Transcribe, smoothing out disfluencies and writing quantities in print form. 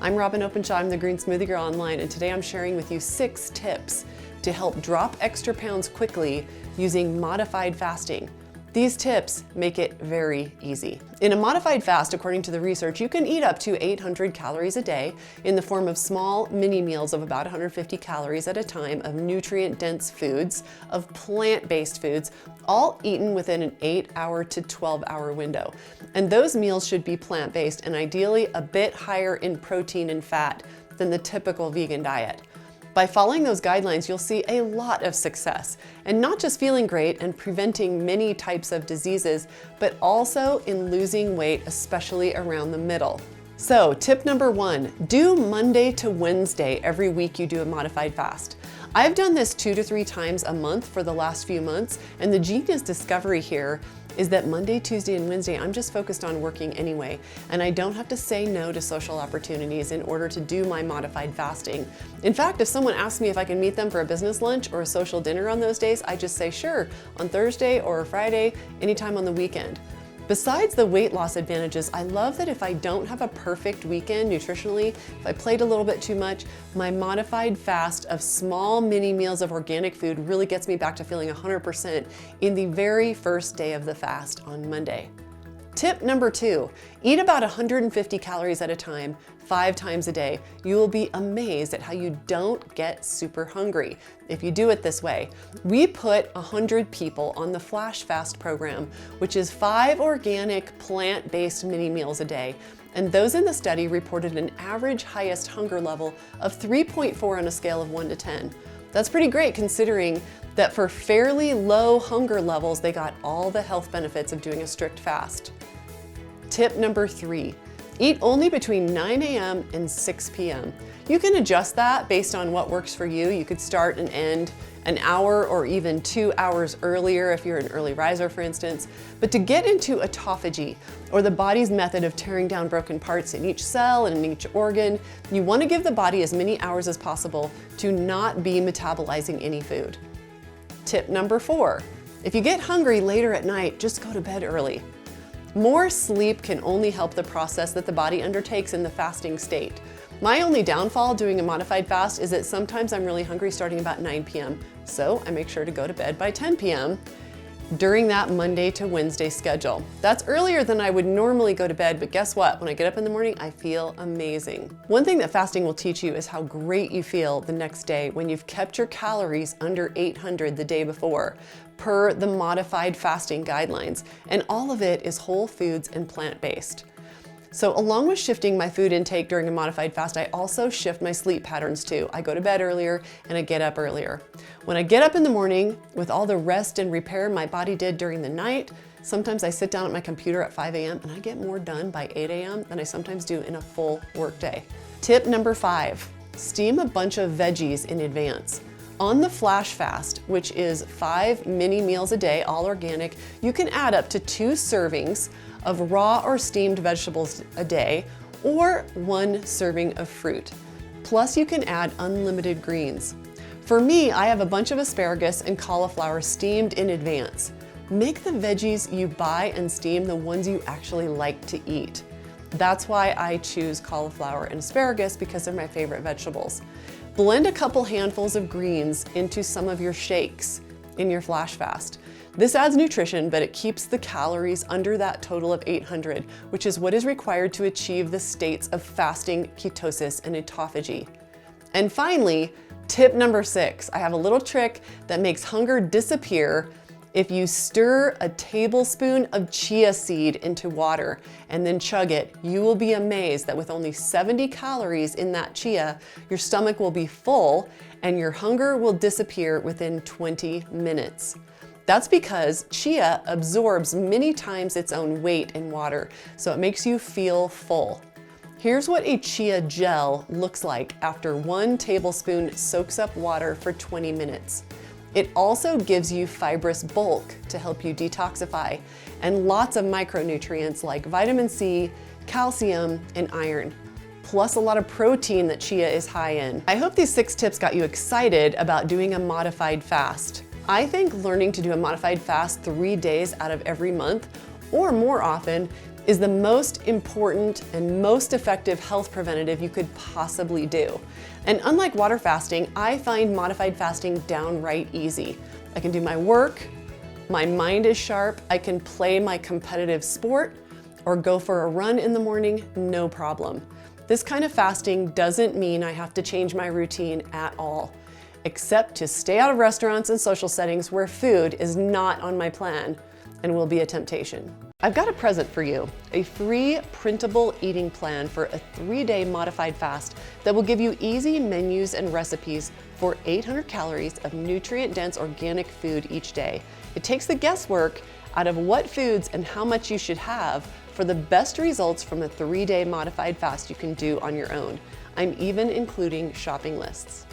I'm Robyn Openshaw, I'm the Green Smoothie Girl online, and today I'm sharing with you 6 tips to help drop extra pounds quickly using modified fasting. These tips make it very easy. In a modified fast, according to the research, you can eat up to 800 calories a day in the form of small mini meals of about 150 calories at a time of nutrient-dense foods, of plant-based foods, all eaten within an 8-hour to 12-hour window. And those meals should be plant-based and ideally a bit higher in protein and fat than the typical vegan diet. By following those guidelines, you'll see a lot of success, and not just feeling great and preventing many types of diseases, but also in losing weight, especially around the middle. So tip number 1, do Monday to Wednesday every week you do a modified fast. I've done this 2 to 3 times a month for the last few months, and the genius discovery here is that Monday, Tuesday, and Wednesday, I'm just focused on working anyway, and I don't have to say no to social opportunities in order to do my modified fasting. In fact, if someone asks me if I can meet them for a business lunch or a social dinner on those days, I just say sure, on Thursday or Friday, anytime on the weekend. Besides the weight loss advantages, I love that if I don't have a perfect weekend nutritionally, if I played a little bit too much, my modified fast of small mini meals of organic food really gets me back to feeling 100% in the very first day of the fast on Monday. Tip number 2, eat about 150 calories at a time, 5 times a day. You will be amazed at how you don't get super hungry if you do it this way. We put 100 people on the Flash Fast program, which is 5 organic plant-based mini meals a day. And those in the study reported an average highest hunger level of 3.4 on a scale of 1 to 10. That's pretty great considering that for fairly low hunger levels, they got all the health benefits of doing a strict fast. Tip number 3, eat only between 9 a.m. and 6 p.m. You can adjust that based on what works for you. You could start and end an hour or even 2 hours earlier if you're an early riser, for instance. But to get into autophagy, or the body's method of tearing down broken parts in each cell and in each organ, you want to give the body as many hours as possible to not be metabolizing any food. Tip number 4, if you get hungry later at night, just go to bed early. More sleep can only help the process that the body undertakes in the fasting state. My only downfall doing a modified fast is that sometimes I'm really hungry starting about 9 p.m. So I make sure to go to bed by 10 p.m. during that Monday to Wednesday schedule. That's earlier than I would normally go to bed, but guess what? When I get up in the morning, I feel amazing. One thing that fasting will teach you is how great you feel the next day when you've kept your calories under 800 the day before, per the modified fasting guidelines. And all of it is whole foods and plant-based. So along with shifting my food intake during a modified fast, I also shift my sleep patterns too. I go to bed earlier and I get up earlier. When I get up in the morning with all the rest and repair my body did during the night, sometimes I sit down at my computer at 5 a.m. and I get more done by 8 a.m. than I sometimes do in a full workday. Tip number 5, steam a bunch of veggies in advance. On the Flash Fast, which is 5 mini meals a day, all organic, you can add up to 2 servings of raw or steamed vegetables a day, or 1 serving of fruit. Plus you can add unlimited greens. For me, I have a bunch of asparagus and cauliflower steamed in advance. Make the veggies you buy and steam the ones you actually like to eat. That's why I choose cauliflower and asparagus, because they're my favorite vegetables. Blend a couple handfuls of greens into some of your shakes in your Flash Fast. This adds nutrition, but it keeps the calories under that total of 800, which is what is required to achieve the states of fasting, ketosis, and autophagy. And finally, tip number 6, I have a little trick that makes hunger disappear if you stir a tablespoon of chia seed into water and then chug it. You will be amazed that with only 70 calories in that chia, your stomach will be full and your hunger will disappear within 20 minutes. That's because chia absorbs many times its own weight in water, so it makes you feel full. Here's what a chia gel looks like after 1 tablespoon soaks up water for 20 minutes. It also gives you fibrous bulk to help you detoxify, and lots of micronutrients like vitamin C, calcium, and iron, plus a lot of protein that chia is high in. I hope these 6 tips got you excited about doing a modified fast. I think learning to do a modified fast 3 days out of every month or more often is the most important and most effective health preventative you could possibly do. And unlike water fasting, I find modified fasting downright easy. I can do my work, my mind is sharp, I can play my competitive sport or go for a run in the morning, no problem. This kind of fasting doesn't mean I have to change my routine at all, except to stay out of restaurants and social settings where food is not on my plan and will be a temptation. I've got a present for you, a free printable eating plan for a 3-day modified fast that will give you easy menus and recipes for 800 calories of nutrient-dense organic food each day. It takes the guesswork out of what foods and how much you should have for the best results from a 3-day modified fast you can do on your own. I'm even including shopping lists.